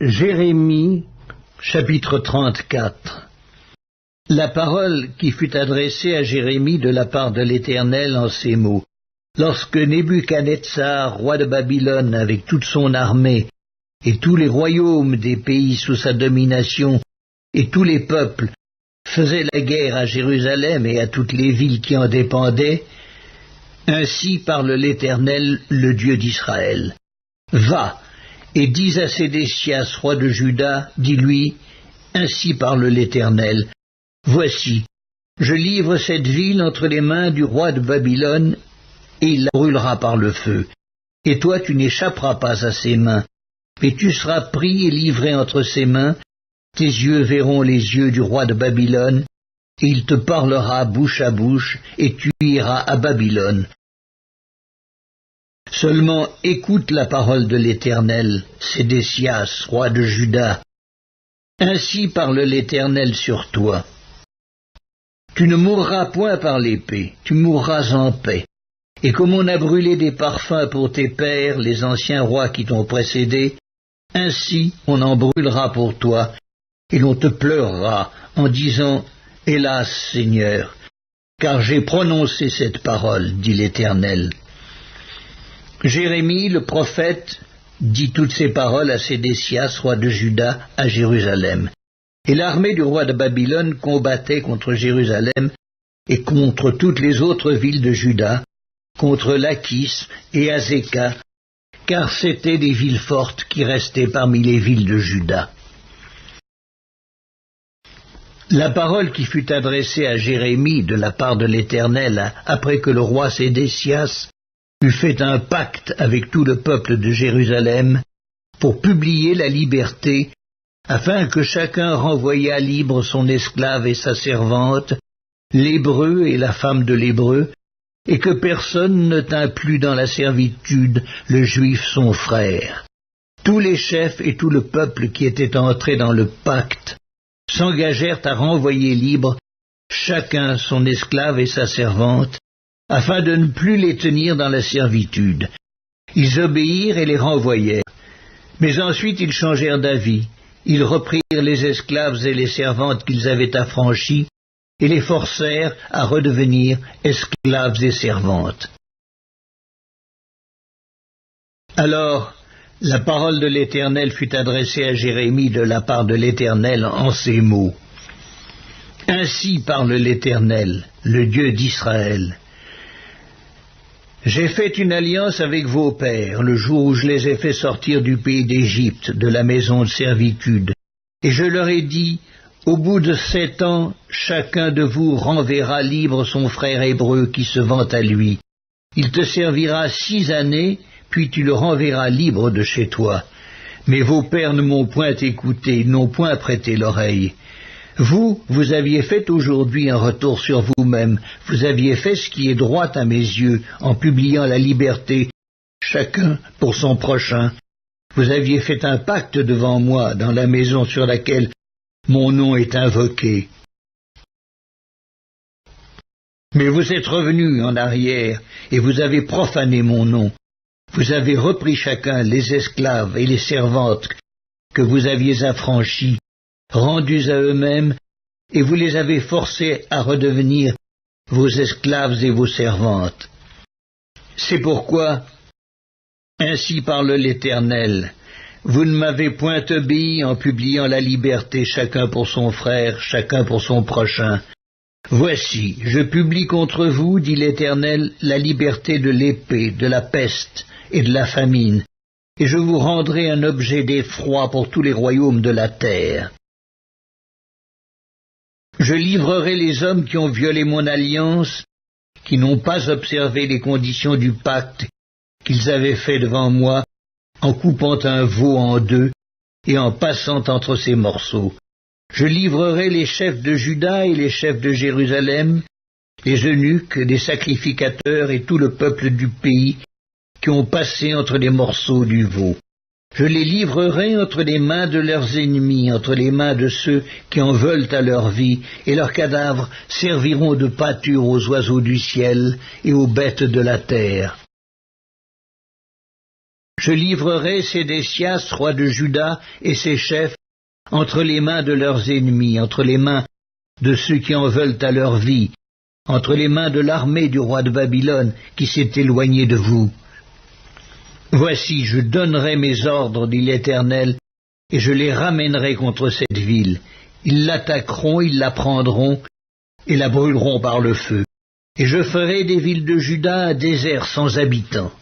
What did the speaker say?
Jérémie, chapitre 34. La parole qui fut adressée à Jérémie de la part de l'Éternel en ces mots. Lorsque Nebuchadnezzar, roi de Babylone, avec toute son armée, et tous les royaumes des pays sous sa domination, et tous les peuples, faisaient la guerre à Jérusalem et à toutes les villes qui en dépendaient, ainsi parle l'Éternel, le Dieu d'Israël. Va, et dis à Sédécias, roi de Juda, dis-lui, ainsi parle l'Éternel, voici, je livre cette ville entre les mains du roi de Babylone, et il la brûlera par le feu. Et toi tu n'échapperas pas à ses mains, mais tu seras pris et livré entre ses mains, tes yeux verront les yeux du roi de Babylone, et il te parlera bouche à bouche, et tu iras à Babylone. Seulement écoute la parole de l'Éternel, Sédécias, roi de Juda. Ainsi parle l'Éternel sur toi. Tu ne mourras point par l'épée, tu mourras en paix. Et comme on a brûlé des parfums pour tes pères, les anciens rois qui t'ont précédé, ainsi on en brûlera pour toi, et l'on te pleurera en disant « Hélas, Seigneur, car j'ai prononcé cette parole, dit l'Éternel. » Jérémie, le prophète, dit toutes ces paroles à Sédécias, roi de Juda, à Jérusalem. Et l'armée du roi de Babylone combattait contre Jérusalem et contre toutes les autres villes de Juda, contre Lachis et Azéka, car c'étaient des villes fortes qui restaient parmi les villes de Juda. La parole qui fut adressée à Jérémie de la part de l'Éternel après que le roi Sédécias eut fait un pacte avec tout le peuple de Jérusalem pour publier la liberté, afin que chacun renvoyât libre son esclave et sa servante, l'hébreu et la femme de l'hébreu, et que personne ne tint plus dans la servitude le juif son frère. Tous les chefs et tout le peuple qui étaient entrés dans le pacte s'engagèrent à renvoyer libre chacun son esclave et sa servante, afin de ne plus les tenir dans la servitude. Ils obéirent et les renvoyèrent. Mais ensuite ils changèrent d'avis. Ils reprirent les esclaves et les servantes qu'ils avaient affranchis, et les forcèrent à redevenir esclaves et servantes. Alors, la parole de l'Éternel fut adressée à Jérémie de la part de l'Éternel en ces mots. Ainsi parle l'Éternel, le Dieu d'Israël. J'ai fait une alliance avec vos pères, le jour où je les ai fait sortir du pays d'Égypte, de la maison de servitude, et je leur ai dit, au bout de 7 ans, chacun de vous renverra libre son frère hébreu qui se vend à lui. Il te servira 6 années, puis tu le renverras libre de chez toi. Mais vos pères ne m'ont point écouté, ils n'ont point prêté l'oreille. Vous aviez fait aujourd'hui un retour sur vous-même, vous aviez fait ce qui est droit à mes yeux, en publiant la liberté, chacun pour son prochain. Vous aviez fait un pacte devant moi, dans la maison sur laquelle mon nom est invoqué. Mais vous êtes revenus en arrière, et vous avez profané mon nom. Vous avez repris chacun les esclaves et les servantes que vous aviez affranchis, rendus à eux-mêmes, et vous les avez forcés à redevenir vos esclaves et vos servantes. C'est pourquoi, ainsi parle l'Éternel, vous ne m'avez point obéi en publiant la liberté chacun pour son frère, chacun pour son prochain. Voici, je publie contre vous, dit l'Éternel, la liberté de l'épée, de la peste et de la famine, et je vous rendrai un objet d'effroi pour tous les royaumes de la terre. Je livrerai les hommes qui ont violé mon alliance, qui n'ont pas observé les conditions du pacte qu'ils avaient fait devant moi, en coupant un veau en deux et en passant entre ses morceaux. Je livrerai les chefs de Juda et les chefs de Jérusalem, les eunuques, les sacrificateurs et tout le peuple du pays qui ont passé entre les morceaux du veau. Je les livrerai entre les mains de leurs ennemis, entre les mains de ceux qui en veulent à leur vie, et leurs cadavres serviront de pâture aux oiseaux du ciel et aux bêtes de la terre. Je livrerai Sédécias, roi de Juda, et ses chefs entre les mains de leurs ennemis, entre les mains de ceux qui en veulent à leur vie, entre les mains de l'armée du roi de Babylone qui s'est éloigné de vous. Voici, je donnerai mes ordres, dit l'Éternel, et je les ramènerai contre cette ville. Ils l'attaqueront, ils la prendront, et la brûleront par le feu. Et je ferai des villes de Juda un désert sans habitants.